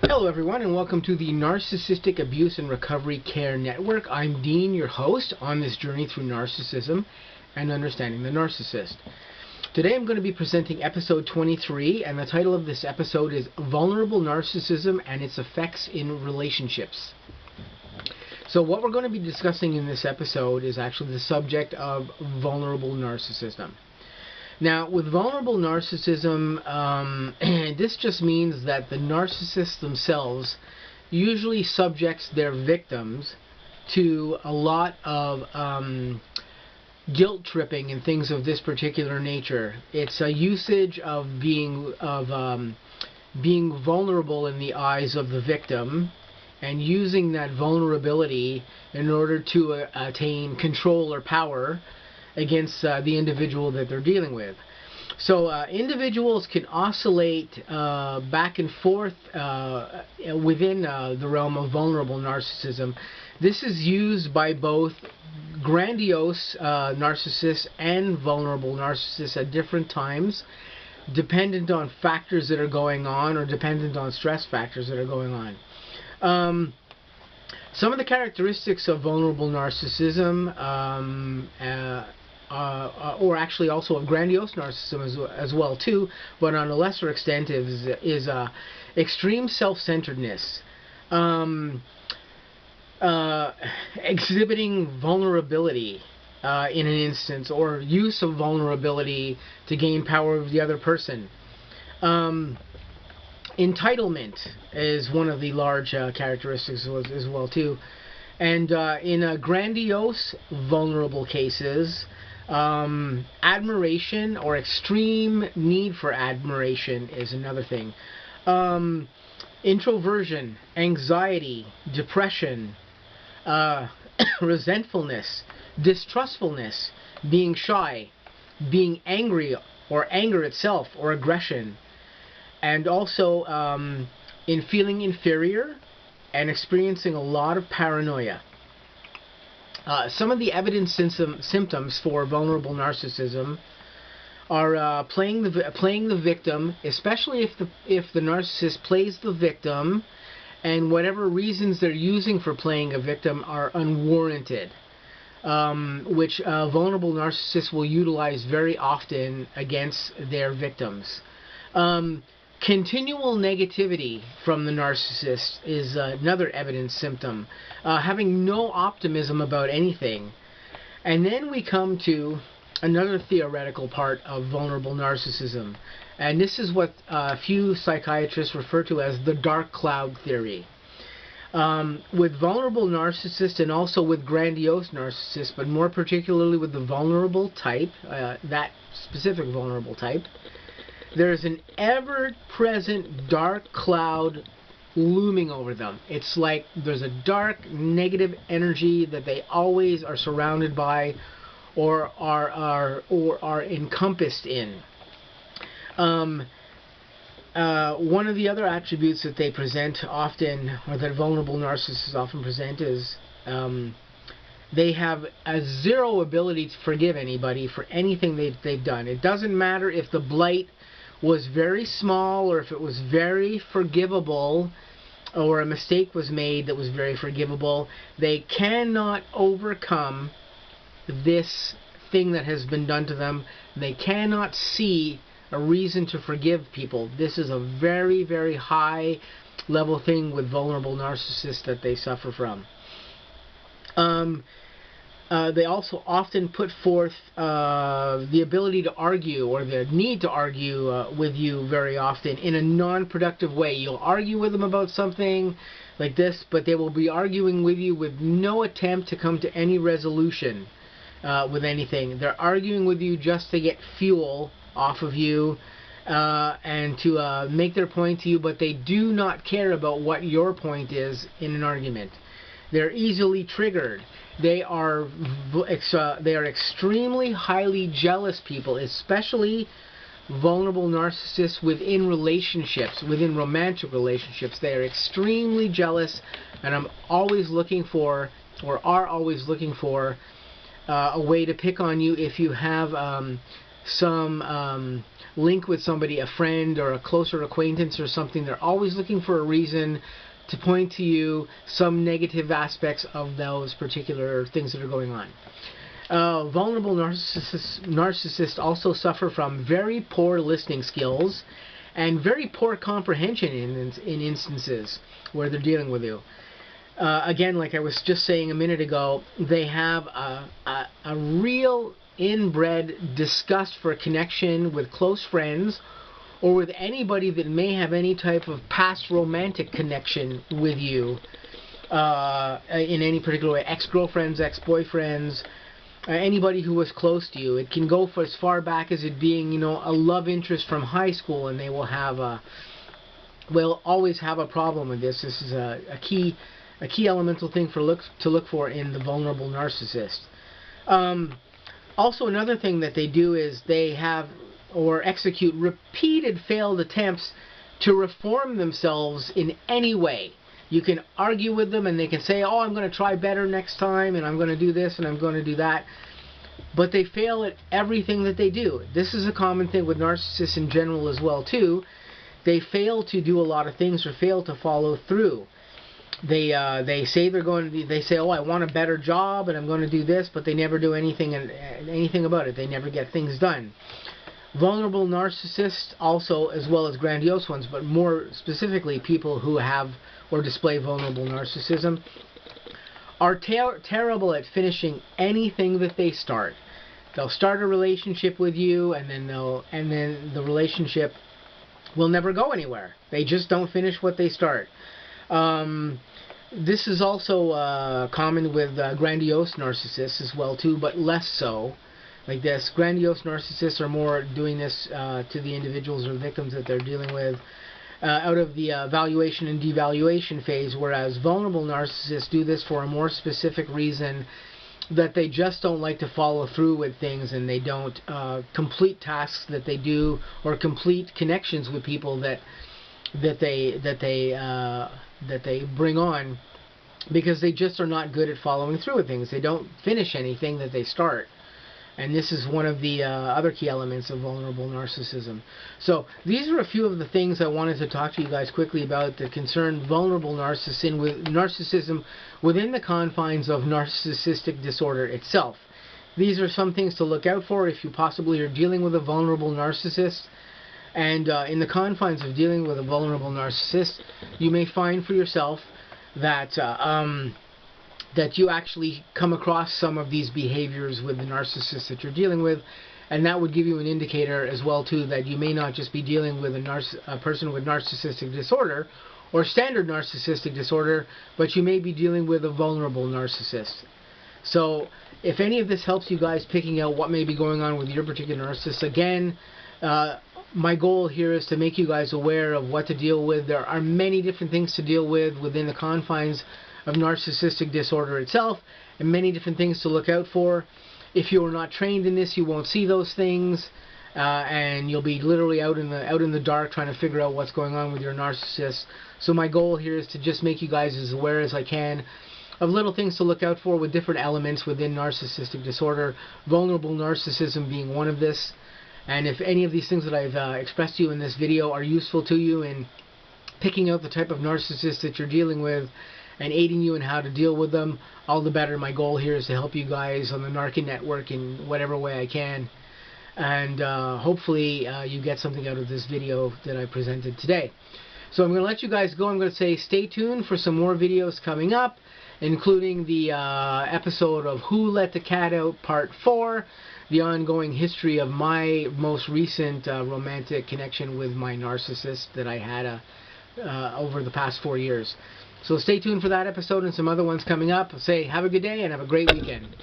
Hello everyone, and welcome to the Narcissistic Abuse and Recovery Care Network. I'm Dean, your host on this journey through narcissism and understanding the narcissist. Today I'm going to be presenting episode 23, and the title of this episode is Vulnerable Narcissism and Its Effects in Relationships. So what we're going to be discussing in this episode is actually the subject of vulnerable narcissism. Now, with vulnerable narcissism, this just means that the narcissists themselves usually subjects their victims to a lot of guilt tripping and things of this particular nature. It's a usage of being vulnerable in the eyes of the victim and using that vulnerability in order to attain control or power against the individual that they're dealing with. So individuals can oscillate back and forth within the realm of vulnerable narcissism. This is used by both grandiose narcissists and vulnerable narcissists at different times, dependent on factors that are going on or dependent on stress factors that are going on. Some of the characteristics of vulnerable narcissism or actually also of grandiose narcissism as well too, but on a lesser extent is extreme self-centeredness, exhibiting vulnerability in an instance, or use of vulnerability to gain power over the other person. Entitlement is one of the large characteristics as well too, and in grandiose vulnerable cases, admiration or extreme need for admiration is another thing. Introversion, anxiety, depression, resentfulness, distrustfulness, being shy, being angry or anger itself or aggression, and also in feeling inferior and experiencing a lot of paranoia. Some of the evident symptoms for vulnerable narcissism are playing the victim, especially if the narcissist plays the victim and whatever reasons they're using for playing a victim are unwarranted, which vulnerable narcissists will utilize very often against their victims. Continual negativity from the narcissist is another evident symptom. Having no optimism about anything. And then we come to another theoretical part of vulnerable narcissism. And this is what a few psychiatrists refer to as the dark cloud theory. With vulnerable narcissists and also with grandiose narcissists, but more particularly with the vulnerable type, that specific vulnerable type, there's an ever-present dark cloud looming over them. It's like there's a dark, negative energy that they always are surrounded by or are encompassed in. One of the other attributes that they present often, or that vulnerable narcissists often present, is they have a zero ability to forgive anybody for anything they've done. It doesn't matter if the blight was very small or if it was very forgivable or a mistake was made that was very forgivable. They cannot overcome this thing that has been done to them. They cannot see a reason to forgive people. This is a very, very high level thing with vulnerable narcissists that they suffer from. They also often put forth the ability to argue, or the need to argue with you very often in a non-productive way. You'll argue with them about something like this, but they will be arguing with you with no attempt to come to any resolution with anything. They're arguing with you just to get fuel off of you and to make their point to you, but they do not care about what your point is in an argument. They're easily triggered. They are extremely highly jealous people, especially vulnerable narcissists within relationships, within romantic relationships. They are extremely jealous, and I'm always looking for, or are always looking for, a way to pick on you if you have some link with somebody, a friend or a closer acquaintance or something, they're always looking for a reason to point to you some negative aspects of those particular things that are going on. Vulnerable narcissists also suffer from very poor listening skills and very poor comprehension in instances where they're dealing with you. Again, like I was just saying a minute ago, they have a real inbred disgust for connection with close friends or with anybody that may have any type of past romantic connection with you in any particular way. Ex-girlfriends, ex-boyfriends, anybody who was close to you. It can go for as far back as it being, you know, a love interest from high school, and they will have will always have a problem with this. This is a key elemental thing to look for in the vulnerable narcissist. Also, another thing that they do is they have or execute repeated failed attempts to reform themselves in any way. You can argue with them and they can say, oh, I'm going to try better next time, and I'm going to do this and I'm going to do that. But they fail at everything that they do. This is a common thing with narcissists in general as well too. They fail to do a lot of things or fail to follow through. They say they're going to. They say, oh, I want a better job and I'm going to do this, but they never do anything about it. They never get things done. Vulnerable narcissists also, as well as grandiose ones, but more specifically people who have or display vulnerable narcissism, are terrible at finishing anything that they start. They'll start a relationship with you, and then the relationship will never go anywhere. They just don't finish what they start. This is also common with grandiose narcissists as well too, but less so. Like this, grandiose narcissists are more doing this to the individuals or victims that they're dealing with out of the evaluation and devaluation phase, whereas vulnerable narcissists do this for a more specific reason, that they just don't like to follow through with things, and they don't complete tasks that they do or complete connections with people that they bring on, because they just are not good at following through with things. They don't finish anything that they start. And this is one of the other key elements of vulnerable narcissism. So these are a few of the things I wanted to talk to you guys quickly about that concern vulnerable narcissism within the confines of narcissistic disorder itself. These are some things to look out for if you possibly are dealing with a vulnerable narcissist. And in the confines of dealing with a vulnerable narcissist, you may find for yourself that that you actually come across some of these behaviors with the narcissist that you're dealing with, and that would give you an indicator as well too that you may not just be dealing with a person with narcissistic disorder or standard narcissistic disorder, but you may be dealing with a vulnerable narcissist. So if any of this helps you guys picking out what may be going on with your particular narcissist, again, my goal here is to make you guys aware of what to deal with. There are many different things to deal with within the confines of narcissistic disorder itself, and many different things to look out for. If you are not trained in this, you won't see those things, and you'll be literally out in the dark trying to figure out what's going on with your narcissist. So my goal here is to just make you guys as aware as I can of little things to look out for with different elements within narcissistic disorder, vulnerable narcissism being one of this. And if any of these things that I've expressed to you in this video are useful to you in picking out the type of narcissist that you're dealing with and aiding you in how to deal with them, all the better. My goal here is to help you guys on the N.A.R.C.N network in whatever way I can. And hopefully you get something out of this video that I presented today. So I'm going to let you guys go. I'm going to say stay tuned for some more videos coming up, including the episode of Who Let the Cat Out Part 4, the ongoing history of my most recent romantic connection with my narcissist that I had over the past 4 years. So stay tuned for that episode and some other ones coming up. Say have a good day and have a great weekend.